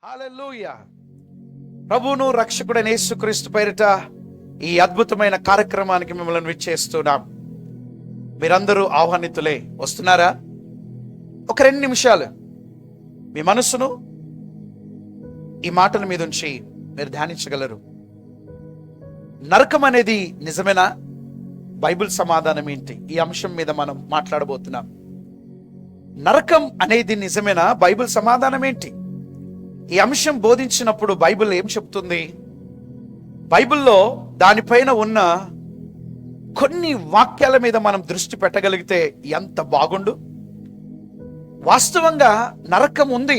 హల్లెలూయా. ప్రభువును రక్షకుడైన యేసుక్రీస్తు పేరిట ఈ అద్భుతమైన కార్యక్రమానికి మిమ్మల్ని విచ్చేస్తున్నాం. మీరందరూ ఆహ్వానితులే. వస్తున్నారా? ఒక 2 నిమిషాలు మీ మనసును ఈ మాటల మీద ఉంచి మీరు ధ్యానించగలరు. నరకం అనేది నిజమేనా? బైబిల్ సమాధానం ఏంటి? ఈ అంశం మీద మనం మాట్లాడబోతున్నాం. నరకం అనేది నిజమేనా? బైబిల్ సమాధానం ఏంటి? ఈ అంశం బోధించినప్పుడు బైబిల్ ఏం చెప్తుంది? బైబిల్లో దానిపైన ఉన్న కొన్ని వాక్యాల మీద మనం దృష్టి పెట్టగలిగితే ఎంత బాగుండు. వాస్తవంగా నరకం ఉంది,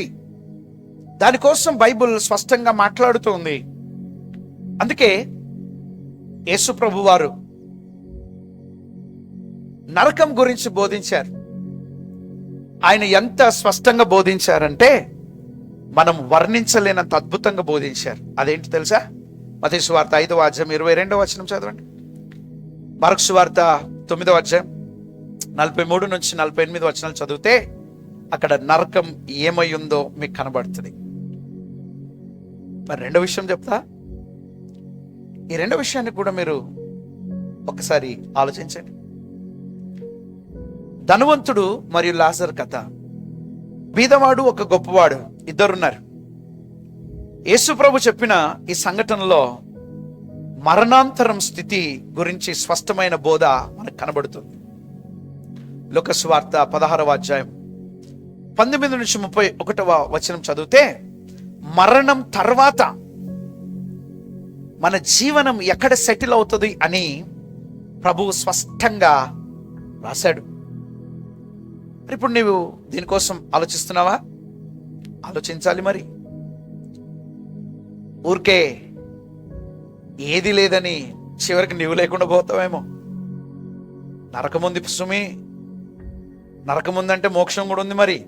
దానికోసం బైబిల్ స్పష్టంగా మాట్లాడుతుంది. అందుకే యేసు ప్రభు వారు నరకం గురించి బోధించారు. ఆయన ఎంత స్పష్టంగా బోధించారంటే మనం వర్ణించలేనంత అద్భుతంగా బోధించారు. అదేంటి తెలుసా? మత్తయి సువార్త 5వ అధ్యాయం 22వ వచనం చదవండి. మార్కు సువార్త 9వ అధ్యాయం 43 నుంచి 48 వచనాలు చదివితే అక్కడ నరకం ఏమై ఉందో మీకు కనబడుతుంది. మరి రెండో విషయం చెప్తా. ఈ రెండో విషయాన్ని కూడా మీరు ఒకసారి ఆలోచించండి. ధనవంతుడు మరియు లాజర్ కథ. బీదవాడు ఒక గొప్పవాడు, ఇద్దరున్నారు. యేసు ప్రభు చెప్పిన ఈ సంఘటనలో మరణాంతరం స్థితి గురించి స్పష్టమైన బోధ మనకు కనబడుతుంది. లూకా సువార్త 16వ అధ్యాయం 19 నుంచి 31వ వచనం చదివితే మరణం తర్వాత మన జీవనం ఎక్కడ సెటిల్ అవుతుంది అని ప్రభువు స్పష్టంగా రాశాడు. ఇప్పుడు నీవు దీనికోసం ఆలోచిస్తున్నావా? ఆలోచించాలి. మరి ఊరికే ఏది లేదని చివరికి నీవు లేకుండా పోతావేమో. నరకముంది సుమి, నరకముందంటే మోక్షం కూడా ఉంది. మరి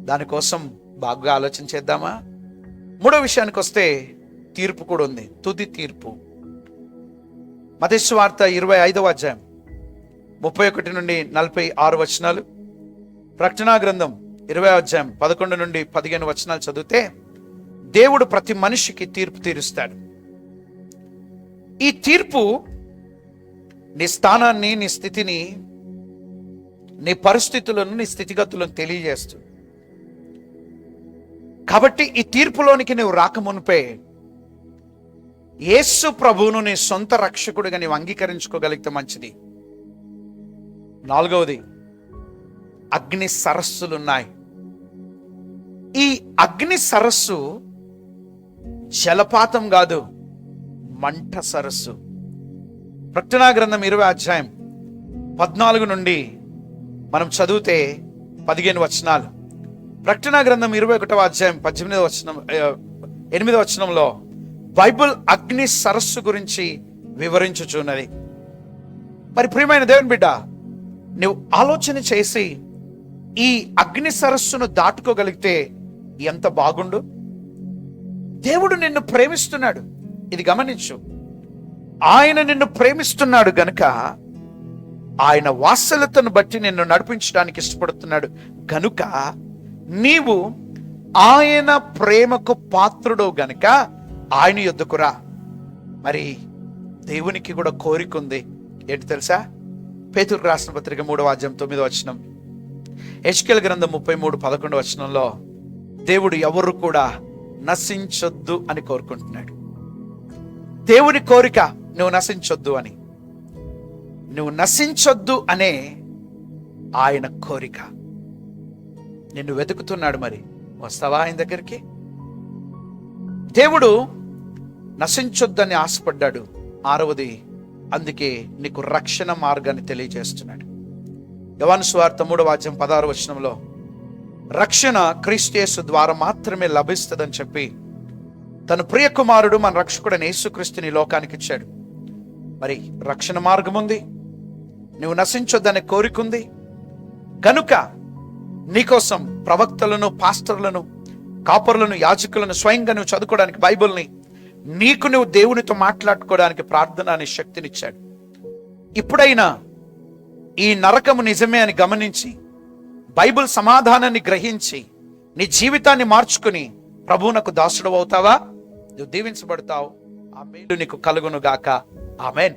దానికోసం బాగా ఆలోచించేద్దామా? మూడో విషయానికి వస్తే తీర్పు కూడా ఉంది, తుది తీర్పు. మత్తయి సువార్త 25వ అధ్యాయం 31 నుండి 46 వచనాలు, ప్రకటన గ్రంథం 20వ అధ్యాయం 11 నుండి 15 వచనాలు చదివితే దేవుడు ప్రతి మనిషికి తీర్పు తీరుస్తాడు. ఈ తీర్పు నీ స్థానాన్ని, నీ స్థితిని, నీ పరిస్థితులను, నీ స్థితిగతులను తెలియజేస్తుంది. కాబట్టి ఈ తీర్పులోనికి నువ్వు రాకమునిపే యేసు ప్రభువును నీ సొంత రక్షకుడిగా నీవు అంగీకరించుకోగలిగితే మంచిది. నాలుగవది, అగ్ని సరస్సులున్నాయి. ఈ అగ్ని సరస్సు జలపాతం కాదు, మంట సరస్సు. ప్రకటన గ్రంథం 20వ అధ్యాయం 14 నుండి మనం చదివితే 15 వచనాలు, ప్రకటన గ్రంథం 21వ అధ్యాయం 8వ వచనంలో బైబిల్ అగ్ని సరస్సు గురించి వివరించుచున్నది. మరి ప్రియమైన దేవుని బిడ్డ, నువ్వు ఆలోచన చేసి ఈ అగ్ని సరస్సును దాటుకోగలిగితే ఎంత బాగుండు. దేవుడు నిన్ను ప్రేమిస్తున్నాడు. ఇది గమనించు. ఆయన నిన్ను ప్రేమిస్తున్నాడు గనుక ఆయన వాత్సల్యతను బట్టి నిన్ను నడిపించడానికి ఇష్టపడుతున్నాడు గనుక నీవు ఆయన ప్రేమకు పాత్రుడు గనుక ఆయన యొద్దకు రా. మరి దేవునికి కూడా కోరిక ఉంది. ఏంటి తెలుసా? పేతురుకు రాసిన పత్రిక 3వ అధ్యాయం 9వ వచనం, హెజ్కేలు గ్రంథం 33:11 వచనంలో దేవుడు ఎవరు కూడా నశించొద్దు అని కోరుకుంటున్నాడు. దేవుని కోరిక నువ్వు నశించొద్దు అని. నువ్వు నశించొద్దు అనే ఆయన కోరిక. నిన్ను వెతుకుతున్నాడు. మరి వస్తావా ఆయన దగ్గరికి? దేవుడు నశించొద్దని ఆశపడ్డాడు. 6వది, అందుకే నీకు రక్షణ మార్గాన్ని తెలియజేస్తున్నాడు. యోహాను సువార్త 3వ అధ్యాయం 16వ వచనంలో రక్షణ క్రీస్తు యేసు ద్వారా మాత్రమే లభిస్తుందని చెప్పి తన ప్రియ కుమారుడు మన రక్షకుడైన యేసుక్రీస్తుని లోకానికి ఇచ్చాడు. మరి రక్షణ మార్గం ఉంది, నువ్వు నశించొద్దనే కోరిక ఉంది కనుక నీకోసం ప్రవక్తలను, పాస్టర్లను, కాపరులను, యాజకులను స్వయంగా నువ్వు చదువుకోవడానికి బైబిల్ని, నీకు నువ్వు దేవునితో మాట్లాడుకోవడానికి ప్రార్థన అనే శక్తినిచ్చాడు. ఇప్పుడైనా ఈ నరకము నిజమే అని గమనించి బైబిల్ సమాధానాన్ని గ్రహించి నీ జీవితాన్ని మార్చుకుని ప్రభువునకు దాసుడు అవుతావా? నువ్వు దీవించబడతావు. ఆ మేలు నీకు కలుగును గాక. ఆమేన్.